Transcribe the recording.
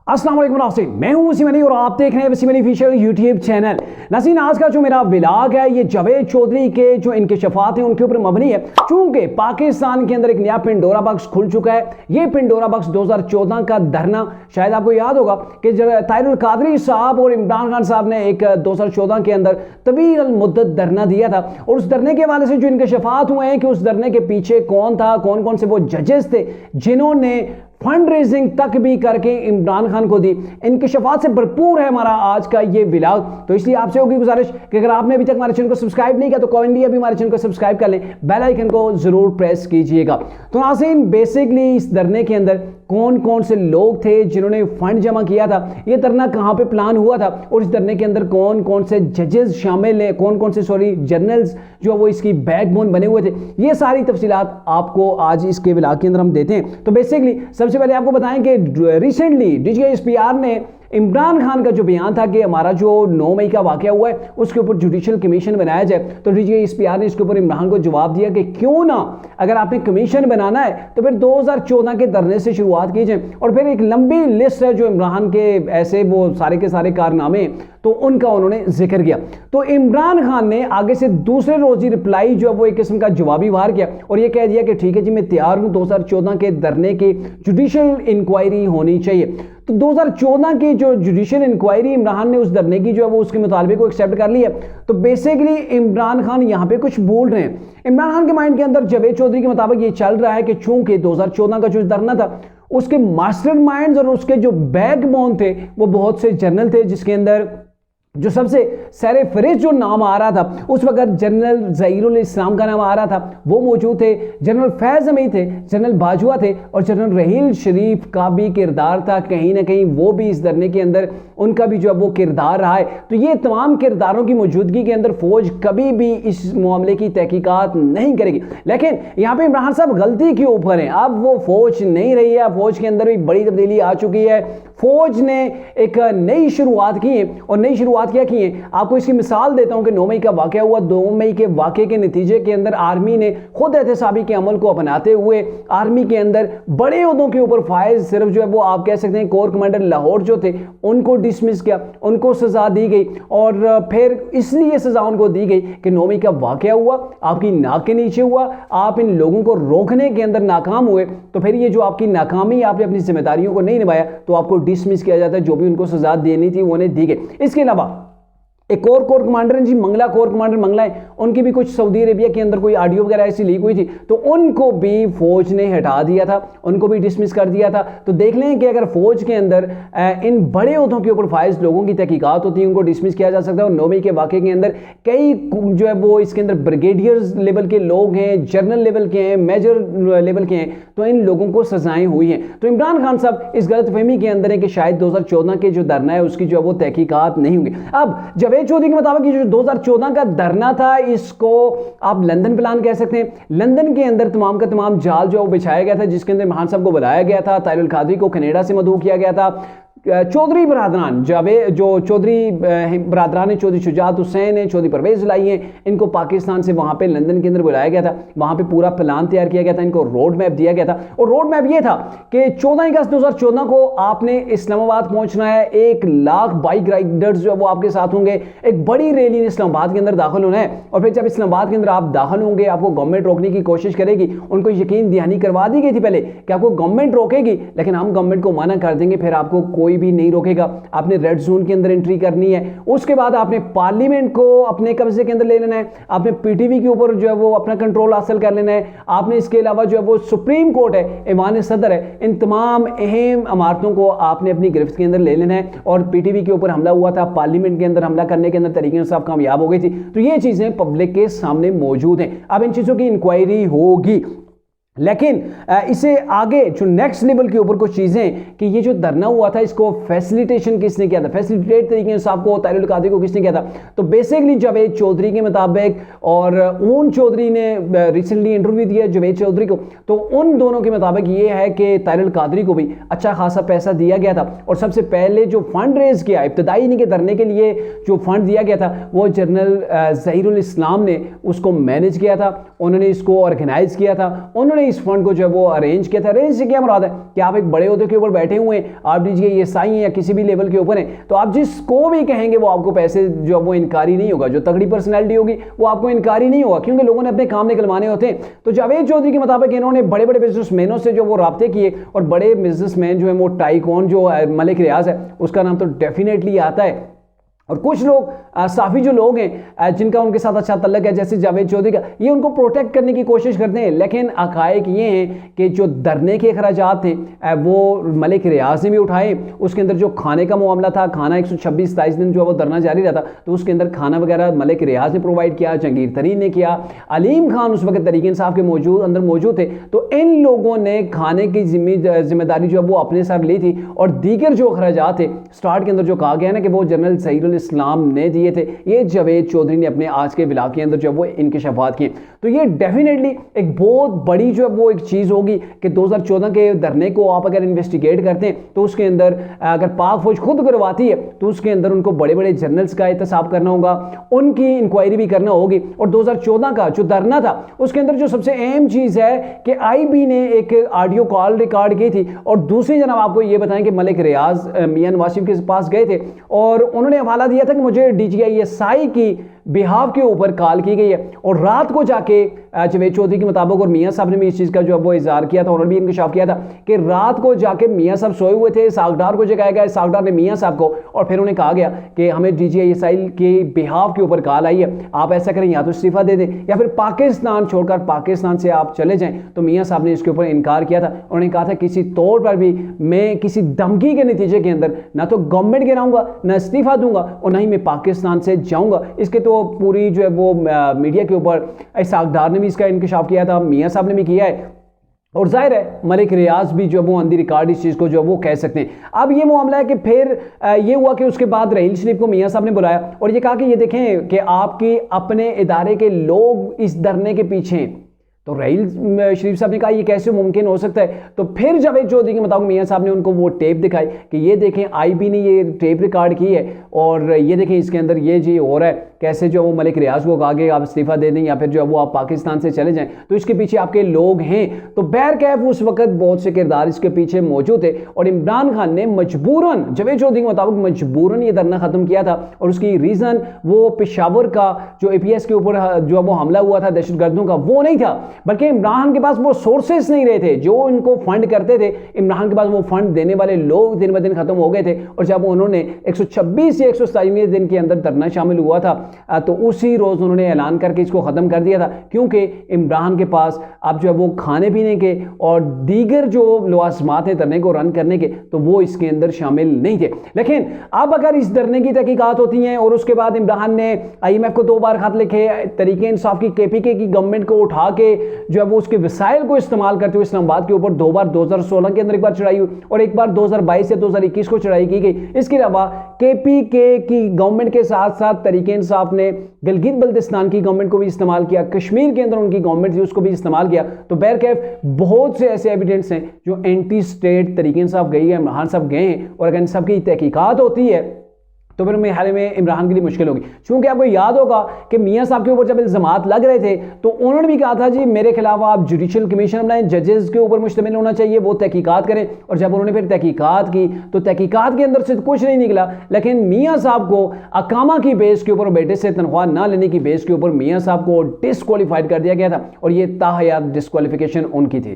अस्सलाम वालेकुम नाज़रीन, मैं हूं वसीम अली और आप देख रहे हैं Wasim Ali official YouTube channel. नाज़रीन, आज का जो मेरा व्लॉग है ये जावेद चौधरी के जो इंकशाफात हैं उनके ऊपर मबनी है। चूंकि पाकिस्तान के अंदर एक नया पिंडोरा बॉक्स खुल चुका है। ये पिंडोरा बॉक्स 2014 का धरना, शायद आपको याद होगा कि जब ताहिरुल कादरी साहब और इमरान खान साहब ने एक 2014 के अंदर तवील मुद्दत धरना दिया था, और उस धरने के हवाले से जो इंकशाफात हुए हैं कि उस धरने के पीछे कौन था, कौन कौन से वो जजेस थे जिन्होंने फंड रेजिंग तक भी करके इमरान खान को दी। इंकशाफात से भरपूर है हमारा आज का ये व्लॉग। तो इसलिए आपसे होगी गुजारिश कि अगर आपने अभी तक हमारे चैनल को सब्सक्राइब नहीं किया तो कमेंट अभी हमारे चैनल को सब्सक्राइब कर लें, बेल आइकन को जरूर प्रेस कीजिएगा। तो नाज़रीन, बेसिकली इस धरने के अंदर कौन कौन से लोग थे जिन्होंने फंड जमा किया था, ये धरना कहां पे प्लान हुआ था, और इस धरने के अंदर कौन कौन से जजेस शामिल हैं, कौन कौन से जर्नल्स जो वो इसकी बैकबोन बने हुए थे, ये सारी तफसीलात आपको आज इसके व्लॉग के अंदर हम देते हैं। तो बेसिकली सबसे पहले आपको बताएं कि रिसेंटली DGISPR ने इमरान खान का जो बयान था कि हमारा जो 9 मई का वाकया हुआ है उसके ऊपर जुडिशियल कमीशन बनाया जाए, तो DGISPR ने इसके ऊपर इमरान को जवाब दिया कि क्यों ना, अगर आपने कमीशन बनाना है तो फिर 2014 के धरने से शुरुआत कीजिए। और फिर एक लंबी लिस्ट है जो इमरान के ऐसे वो सारे के सारे कारनामे, तो उनका उन्होंने जिक्र किया। तो इमरान खान ने आगे से दूसरे रोज ही रिप्लाई जो है वो एक किस्म का जवाबी वार किया और ये कह दिया कि ठीक है जी, मैं तैयार हूं, 2014 के धरने की जुडिशियल इंक्वायरी होनी चाहिए। तो 2014 की जो जुडिशियल इंक्वायरी इमरान ने उस धरने की जो है वो उसके मुतालबे को एक्सेप्ट कर लिया। तो बेसिकली इमरान खान यहां पे कुछ बोल रहे हैं। इमरान खान के माइंड के अंदर जावेद चौधरी के मुताबिक ये चल रहा है कि चूंकि 2014 का जो धरना था उसके मास्टरमाइंड्स और उसके जो बैकबोन थे वो बहुत से जर्नल थे, जिसके अंदर जो सबसे सरे फहरिस्त जो नाम आ रहा था उस वक्त जनरल ज़हीरुल इस्लाम का नाम आ रहा था, वो मौजूद थे, जनरल फैज़ हमीद थे, जनरल बाजवा थे और जनरल रहील शरीफ का भी किरदार था। कहीं ना कहीं वो भी इस धरने के अंदर उनका भी जो है वो किरदार रहा है। तो ये तमाम किरदारों की मौजूदगी के अंदर फौज कभी भी इस मामले की तहकीकात नहीं करेगी। लेकिन यहाँ पे इमरान साहब गलती के ऊपर हैं। अब वो फौज नहीं रही है, फौज के अंदर भी बड़ी तब्दीली आ चुकी है। फौज ने एक नई शुरुआत की है और नई शुरुआत क्या की है, आपको इसकी मिसाल देता हूं कि 9 मई का वाकया हुआ। 2 मई के वाकये के नतीजे के अंदर आर्मी ने खुद एहतसाबी के अमल को अपनाते हुए आर्मी के अंदर बड़े ओहदों के ऊपर फायज सिर्फ जो है वो आप कह सकते हैं कोर कमांडर लाहौर जो थे उनको डिसमिस किया, उनको सजा दी गई। और फिर इसलिए सजा उनको दी गई कि 9 मई का वाकया हुआ, आपकी नाक के नीचे हुआ, आप इन लोगों को रोकने के अंदर नाकाम हुए, तो फिर ये जो आपकी नाकामी, आपने अपनी जिम्मेदारियों को नहीं निभाया तो आपको डिसमिस किया जाता है। जो भी उनको सजा देनी थी वो उन्हें दी गई। इसके अलावा एक और कोर कमांडर जी, मंगला कोर कमांडर मंगला है, उनकी भी कुछ सऊदी अरेबिया के अंदर कोई ऑडियो वगैरह ऐसी लीक हुई थी, तो उनको भी फौज ने हटा दिया था, उनको भी डिसमिस कर दिया था। तो देख लें कि अगर फौज के अंदर इन बड़े ओहदों के ऊपर फाइज लोगों की तहकीकात होती है, उनको डिसमिस किया जा सकता है। और 9 मई के वाकये के अंदर कई जो है वो इसके अंदर ब्रिगेडियर्स लेवल के लोग हैं, जनरल लेवल के हैं, मेजर लेवल के हैं, तो इन लोगों को सजाएं हुई हैं। तो इमरान खान साहब इस गलतफहमी के अंदर है कि शायद 2014 के जो धरना है उसकी जो है वो तहकीकात नहीं होंगी। अब जावेद चौधरी के मुताबिक जो 2014 का धरना था इसको आप लंदन प्लान कह सकते हैं। लंदन के अंदर तमाम का तमाम जाल जो बिछाया गया था, जिसके अंदर इमरान साहब को बुलाया गया था, ताहिरुल कादरी को कनाडा से मदऊ किया गया था, चौधरी बरादरान जो चौधरी बरादरान है, चौधरी शुजात हुसैन है, चौधरी परवेज लाई हैं, इनको पाकिस्तान से वहां पे लंदन के अंदर बुलाया गया था। वहां पे पूरा प्लान तैयार किया गया था, इनको रोड मैप दिया गया था। और रोड मैप ये था कि 14 अगस्त 2014 को आपने इस्लामाबाद पहुंचना है, 1 लाख बाइक राइडर्स जो है वो आपके साथ होंगे, एक बड़ी रैली इस्लामाबाद के अंदर दाखिल होना है। और फिर जब इस्लामाबाद के अंदर आप दाखिल होंगे, आपको गवर्नमेंट रोकने की कोशिश करेगी। उनको यकीन दहानी करवा दी गई थी पहले कि आपको गवर्नमेंट रोकेगी, लेकिन हम गवर्नमेंट को मना कर देंगे, फिर आपको कोई भी नहीं रोकेगा। आपने रेड जोन के अंदर एंट्री करनी है। उसके बाद आपने पार्लियामेंट को अपने कब्जे के अंदर ले लेना है, आपने पीटीवी के ऊपर जो है वो अपना कंट्रोल हासिल कर लेना है। आपने इसके अलावा जो है वो सुप्रीम कोर्ट है, ईवान सदर है, इन तमाम अहम इमारतों को आपने अपनी गिरफ्त के अंदर ले लेना है। और पीटीवी के ऊपर हमला हुआ था, पार्लियामेंट के अंदर हमला करने के अंदर तरीके से आप कामयाब हो गई थी। तो ये चीजें पब्लिक के सामने मौजूद हैं। अब इन चीजों की इंक्वायरी होगी, लेकिन इसे आगे जो नेक्स्ट लेवल के ऊपर कुछ चीजें कि ये जो धरना हुआ था इसको फैसिलिटेशन किसने किया था, फैसिलिटेट तरीके से आपको ताहिरुल कादरी को किसने किया था। तो बेसिकली जावेद चौधरी के मुताबिक, और ऊन चौधरी ने रिसेंटली इंटरव्यू दिया जावेद चौधरी को, तो उन दोनों के मुताबिक ये है कि ताहिरुल कादरी को भी अच्छा खासा पैसा दिया गया था। और सबसे पहले जो फंड रेज किया इब्तदाई इनके धरने के लिए जो फंड दिया गया था वो जनरल ज़हीरुल इस्लाम ने उसको मैनेज किया था, उन्होंने इसको ऑर्गेनाइज किया था, उन्होंने इस फंड को जो है वो अरेंज किया था। अरेंज से क्या मुराद है कि आप एक बड़े ओहदे के ऊपर बैठे हुए हैं, आप दीजिए ये साई हैं या किसी भी लेवल के ऊपर हैं, तो आप जिसको भी कहेंगे वो आपको पैसे जो वो इनकारी नहीं होगा। जो तगड़ी पर्सनैलिटी होगी वो आपको इनकारी नहीं होगा, क्योंकि लोगों ने अपने काम निकलवाने होते हैं। तो जावेद चौधरी के मुताबिक इन्होंने बड़े बड़े बिजनेसमैनों से जो वो राब्ते किए, और बड़े बिजनेसमैन जो है वो टाइकॉन जो मलिक रियाज है उसका नाम तो डेफिनेटली आता है। और कुछ लोग साफी जो लोग हैं जिनका उनके साथ अच्छा तल्लक है, जैसे जावेद चौधरी का, ये उनको प्रोटेक्ट करने की कोशिश करते हैं। लेकिन हकायक ये हैं कि जो धरने के अखराजात थे वो मलिक रियाज ने भी उठाए। उसके अंदर जो खाने का मामला था, खाना 126-27 दिन जो है वो धरना जारी रहा था, तो उसके अंदर खाना वगैरह मलिक रियाज ने प्रोवाइड किया, जहांगीर तरीन ने किया, अलीम खान उस वक्त तरीके इंसाफ के अंदर मौजूद थे। तो इन लोगों ने खाने की जिम्मेदारी जो है वो अपने साथ ली थी। और दीगर जो अखराजात थे, स्टार्ट के अंदर जो कहा गया ना कि वो जनरल सईदुल इस्लाम ने दिए थे, ये जावेद चौधरी ने अपने आज के व्लॉग के अंदर जो वो इंकशाफात किए। तो ये डेफिनेटली एक बहुत बड़ी जो है वो एक चीज़ होगी कि 2014 के धरने को आप अगर इन्वेस्टिगेट करते हैं तो उसके अंदर अगर पाक फौज खुद करवाती है तो उसके अंदर उनको बड़े बड़े जनरल्स का एहतसाब करना होगा, उनकी इंक्वायरी भी करना होगी। और 2014 का जो धरना था उसके अंदर जो सबसे अहम चीज़ है कि IB ने एक ऑडियो कॉल रिकॉर्ड की थी। और दूसरी जनाब आपको ये बताएं कि मलिक रियाज मियां नवाज शरीफ के पास गए थे और उन्होंने हवाला दिया था कि मुझे DGISI की बिहाफ के ऊपर कॉल की गई है। और रात को जाके जावेद चौधरी के मुताबिक, और मियां साहब ने भी इस चीज़ का जो है वो इजहार किया था, उन्होंने भी इंकशाफ किया था कि रात को जाके मियां साहब सोए हुए थे, सागडार को जगाया गया, सागडार ने मियां साहब को, और फिर उन्हें कहा गया कि हमें DGISI के बिहाफ के ऊपर कॉल आई है, आप ऐसा करें या तो इस्तीफा दे दें या फिर पाकिस्तान छोड़कर पाकिस्तान से आप चले जाएं। तो मियां साहब ने इसके ऊपर इनकार किया था। उन्होंने कहा था किसी तौर पर भी मैं किसी धमकी के नतीजे के अंदर ना तो गवर्नमेंट गिराऊंगा, ना इस्तीफा दूंगा, और ना ही मैं पाकिस्तान से जाऊंगा। इसके तो पूरी जो है वो मीडिया के ऊपर सागडार ने भी इसका इंकशाफ किया था, मियां साहब ने भी किया है, और जाहिर है मलिक रियाज भी जो वो ऑन दी रिकॉर्ड इस चीज़ को जो वो कह सकते हैं। अब ये मामला है कि फिर ये हुआ कि उसके बाद रहील शरीफ को मियां साहब ने बुलाया और ये कहा कि ये देखें कि आपकी अपने इदारे के लोग इस धरने के पीछे हैं। तो रहील शरीफ साहब ने कहा ये कैसे मुमकिन हो सकता है। तो फिर जावेद चौधरी के मुताबिक मियां साहब ने उनको वो टेप दिखाई कि ये देखें IB ने ये टेप रिकॉर्ड की है और ये देखें इसके अंदर ये जी हो रहा है, कैसे जो वो मलिक रियाज को कहा कि आप इस्तीफा दे दें या फिर जो है वो आप पाकिस्तान से चले जाएं, तो इसके पीछे आपके लोग हैं। तो बहरकैफ उस वक्त बहुत से किरदार इसके पीछे मौजूद थे और इमरान खान ने मजबूरन, जावेद चौधरी के मुताबिक मजबूरन ये धरना खत्म किया था। और उसकी रीज़न वो पेशावर का जो APS के ऊपर जो वो हमला हुआ था दहशतगर्दों का, वो नहीं था, बल्कि इमरान के पास वो सोर्सेस नहीं रहे थे जो इनको फंड करते थे। इमरान के पास वो फंड देने वाले लोग दिन ब दिन खत्म हो गए थे। और जब उन्होंने 126 या 127वें दिन के अंदर धरना शामिल हुआ था तो उसी रोज़ उन्होंने ऐलान करके इसको ख़त्म कर दिया था, क्योंकि इमरान के पास अब जो है वो खाने पीने के और दीगर जो लवाजमात हैं धरने को रन करने के, तो वो इसके अंदर शामिल नहीं थे। लेकिन अब अगर इस धरने की तहकीकात होती हैं और उसके बाद इमरान ने IMF को 2 बार खत लिखे, तरीके इंसाफ की KPK की गवर्नमेंट को उठा के जो है वो उसके वसाइल को इस्तेमाल करते हुए इस्लामाबाद के ऊपर 2 बार 2016 के अंदर एक बार चढ़ाई हुई और एक बार 2022 या 2021 को चढ़ाई की गई। इसके अलावा KPK की गवर्नमेंट के साथ साथ तरीके इंसाफ ने गिलगित बल्तिस्तान की गवर्नमेंट को भी इस्तेमाल किया, कश्मीर के अंदर उनकी गवर्नमेंट थी उसको भी इस्तेमाल किया। तो बहरकैफ बहुत से ऐसे एविडेंस हैं जो एंटी स्टेट तरीके इंसाफ गई है, इमरान साहब गए हैं, और अगर इन सब की तहकीकात होती है तो फिर मेरे ख्याल में इमरान के लिए मुश्किल होगी। क्योंकि आपको याद होगा कि मियां साहब के ऊपर जब इल्ज़ामात लग रहे थे तो उन्होंने भी कहा था जी मेरे खिलाफ आप जुडिशल कमीशन बनाएं, जजेस के ऊपर मुश्तमिल होना चाहिए, वो तहकीकात करें। और जब उन्होंने फिर तहकीकात की तो तहकीकात के अंदर से कुछ नहीं निकला, लेकिन मियां साहब को अकामा की बेस के ऊपर, बेटे से तनख्वाह ना लेने की बेस के ऊपर मियां साहब को डिस्क्वालीफाइड कर दिया गया था और ये ताहयात डिस्क्वालिफिकेशन उनकी थी।